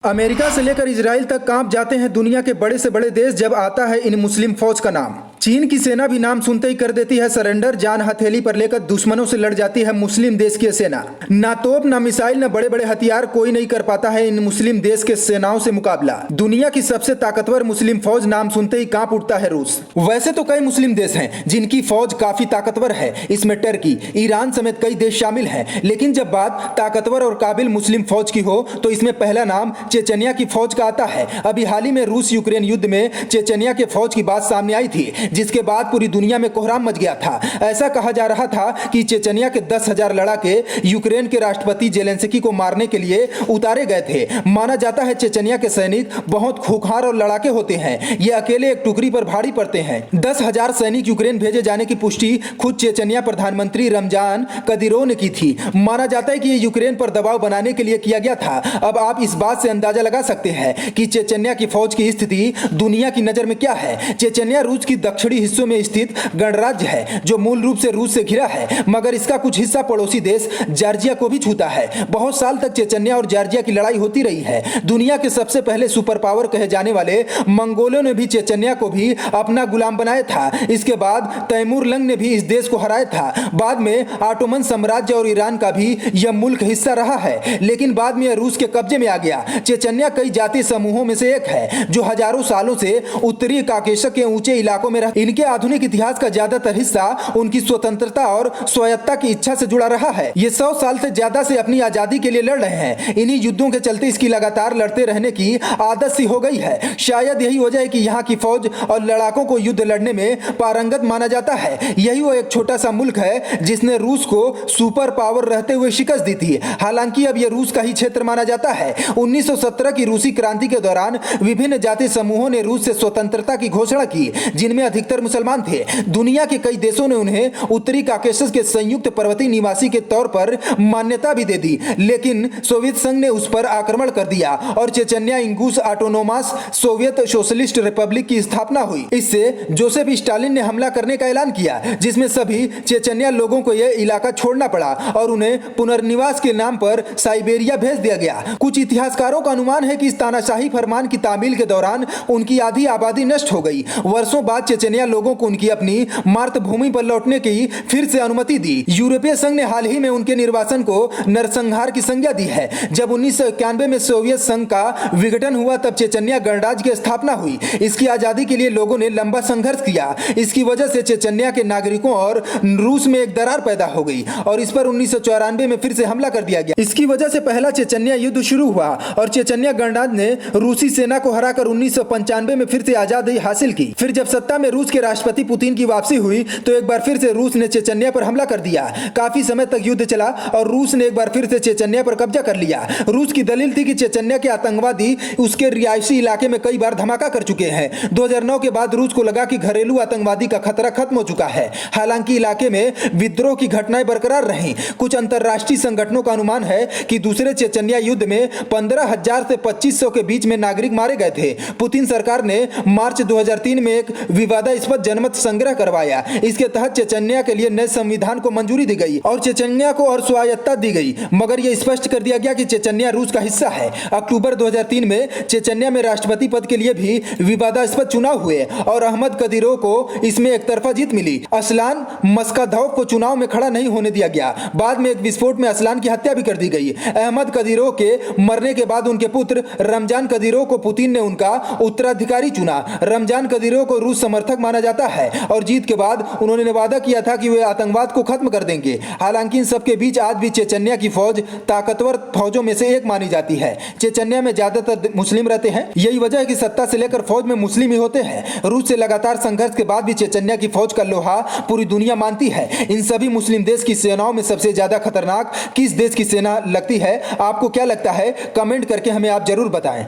America से लेकर Israel तक कांप जाते हैं दुनिया के बड़े से बड़े देश जब आता है इन मुस्लिम फौज का नाम। चीन की सेना भी नाम सुनते ही कर देती है सरेंडर, जान हथेली पर लेकर दुश्मनों से लड़ जाती है मुस्लिम देश की सेना। ना तोप ना मिसाइल ना बड़े बड़े हथियार, कोई नहीं कर पाता है इन मुस्लिम देश के सेनाओं से मुकाबला। दुनिया की सबसे ताकतवर मुस्लिम फौज नाम सुनते ही कांप उठता है रूस। वैसे तो कई मुस्लिम देश हैं जिनकी फौज काफी ताकतवर है, इसमें टर्की, ईरान समेत कई देश शामिल हैं, लेकिन जब बात ताकतवर और काबिल मुस्लिम फौज की हो तो इसमें पहला नाम चेचनिया की फौज का आता है। अभी हाल ही में रूस यूक्रेन युद्ध में चेचनिया के फौज की बात सामने आई थी, जिसके बाद पूरी दुनिया में कोहराम मच गया था। ऐसा कहा जा रहा था कि चेचनिया के 10,000 लड़ाके यूक्रेन के राष्ट्रपति जेलेंस्की को मारने के लिए उतारे गए थे। माना जाता है चेचनिया के सैनिक बहुत खूंखार और लड़ाके होते हैं, ये अकेले एक टुकड़ी पर भारी पड़ते हैं। 10,000 सैनिक यूक्रेन भेजे जाने की पुष्टि खुद चेचनिया प्रधानमंत्री रमजान कदिरोव ने की थी। माना जाता है कि ये यूक्रेन पर दबाव बनाने के लिए किया गया था। अब आप इस बात से अंदाजा लगा सकते हैं कि चेचनिया की फौज की स्थिति दुनिया की नजर में क्या है। चेचनिया रूस की दक्षिणी हिस्सों में स्थित गणराज्य है जो मूल रूप से रूस से घिरा है, मगर इसका कुछ हिस्सा पड़ोसी देश जॉर्जिया को भी छूता है। बहुत साल तक चेचनिया और जॉर्जिया की लड़ाई होती रही है। दुनिया के सबसे पहले सुपर पावर कहे जाने वाले मंगोलों ने भी चेचनिया को भी अपना गुलाम बनाया था। इसके बाद तैमूर लंग ने भी इस देश को हराया था। बाद में ऑटोमन साम्राज्य और ईरान का भी यह मुल्क हिस्सा रहा है, लेकिन बाद में यह रूस के कब्जे में आ गया। चेचनिया कई जातीय समूहों में से एक है जो हजारों सालों से उत्तरी काकेशस के ऊंचे इलाकों में रहा। इनके आधुनिक इतिहास का ज्यादातर हिस्सा उनकी स्वतंत्रता और स्वायत्तता की इच्छा से जुड़ा रहा है। ये 100 साल से ज्यादा से अपनी आजादी के लिए लड़ रहे हैं। इन्हीं युद्धों के चलते इसकी लगातार लड़ते रहने की आदत सी हो गई है। शायद यही वजह है कि यहाँ की फौज और लड़ाकों को युद्ध लड़ने में पारंगत माना जाता है। यही वो एक छोटा सा मुल्क है जिसने रूस को सुपर पावर रहते हुए शिकस्त दी थी। हालांकि अब यह रूस का ही क्षेत्र माना जाता है। 1917 की रूसी क्रांति के दौरान विभिन्न जातीय समूहों ने रूस से स्वतंत्रता की घोषणा की, जिनमें अधिकतर मुसलमान थे। दुनिया के कई देशों ने उन्हें उत्तरी काकेशस के संयुक्त पर्वतीय निवासी के तौर पर मान्यता भी दे दी, लेकिन सोवियत संघ ने उस पर आक्रमण कर दिया और Chechnya Ingush autonomous Soviet socialist Republic की स्थापना हुई। इससे जोसेफ स्टालिन ने हमला करने का ऐलान किया, जिसमें सभी चेचनिया लोगों को यह इलाका छोड़ना पड़ा और उन्हें पुनर्निवास के नाम पर साइबेरिया भेज दिया गया। कुछ इतिहासकारों का अनुमान है कि इस तानाशाही फरमान की तामील के दौरान उनकी आधी आबादी नष्ट हो गई। वर्षों बाद चेचनिया लोगों को उनकी अपनी मातृभूमि पर लौटने की फिर से अनुमति दी। यूरोपीय संघ ने हाल ही में उनके निर्वासन को नरसंहार की संज्ञा दी है। जब 1991 में सोवियत संघ का विघटन हुआ तब चेचनिया गणराज्य की स्थापना हुई। इसकी आजादी के लिए लोगों ने लंबा संघर्ष किया। इसकी वजह से चेचनिया के नागरिकों और रूस में एक दरार पैदा हो गई और इस पर 1994 में फिर से हमला कर दिया गया। इसकी वजह से पहला चेचनिया युद्ध शुरू हुआ और चेचनिया गणराज्य ने रूसी सेना को हराकर 1995 में फिर से आजादी हासिल की। फिर जब सत्ता में रूस के राष्ट्रपति पुतिन की वापसी हुई तो एक बार फिर से रूस ने चेचनिया पर हमला कर दिया। काफी समय तक युद्ध चला और रूस ने एक बार फिर से चेचनिया पर कब्जा कर लिया। रूस की दलील थी कि चेचनिया के आतंकवादी उसके रिहायशी इलाके में कई बार धमाका कर चुके हैं। 2009 के बाद रूस को लगा कि घरेलू आतंकवादी का खतरा खत्म हो चुका है। हालांकि इलाके में विद्रोह की घटनाएं बरकरार रहीं। कुछ अंतरराष्ट्रीय संगठनों का अनुमान है कि दूसरे चेचनिया युद्ध में 15,000 से 2500 के बीच में नागरिक मारे गए थे। पुतिन सरकार ने मार्च 2003 में एक विवादास्पद जनमत संग्रह करवाया। इसके तहत चेचनिया के लिए नए संविधान को मंजूरी दी गई और चेचनिया को और स्वायत्तता दी गई, मगर यह स्पष्ट कर दिया गया कि चेचनिया रूस का हिस्सा है। अक्टूबर 2003 में चेचनिया में राष्ट्रपति पद के लिए भी विवादास्पद चुनाव हुए और अहमद कदीरोव को इसमें एक तरफा जीत मिली। असलान मस्कादोव को चुनाव में खड़ा नहीं होने दिया गया। बाद में एक विस्फोट में असलान की हत्या भी कर दी गई। अहमद कदीरोव के मरने के बाद उनके पुत्र रमजान कदीरोव को पुतिन ने उनका उत्तराधिकारी चुना। रमजान कदीरोव को रूस समर्थक माना जाता है और जीत के बाद उन्होंने वादा किया था कि वे आतंकवाद को खत्म कर देंगे। हालांकि इन सबके बीच आज भी चेचनिया की फौज ताकतवर फौजों में से एक मानी जाती है। चेचनिया में ज्यादातर मुस्लिम रहते हैं। यही वजह है कि सत्ता से लेकर फौज में मुस्लिम ही होते हैं। रूस से लगातार संघर्ष के बाद भी चेचनिया की फौज का लोहा पूरी दुनिया मानती है। इन सभी मुस्लिम देश की सेनाओं में सबसे ज्यादा खतरनाक किस देश की सेना लगती है? आपको क्या लगता है? कमेंट करके हमें आप जरूर बताएं।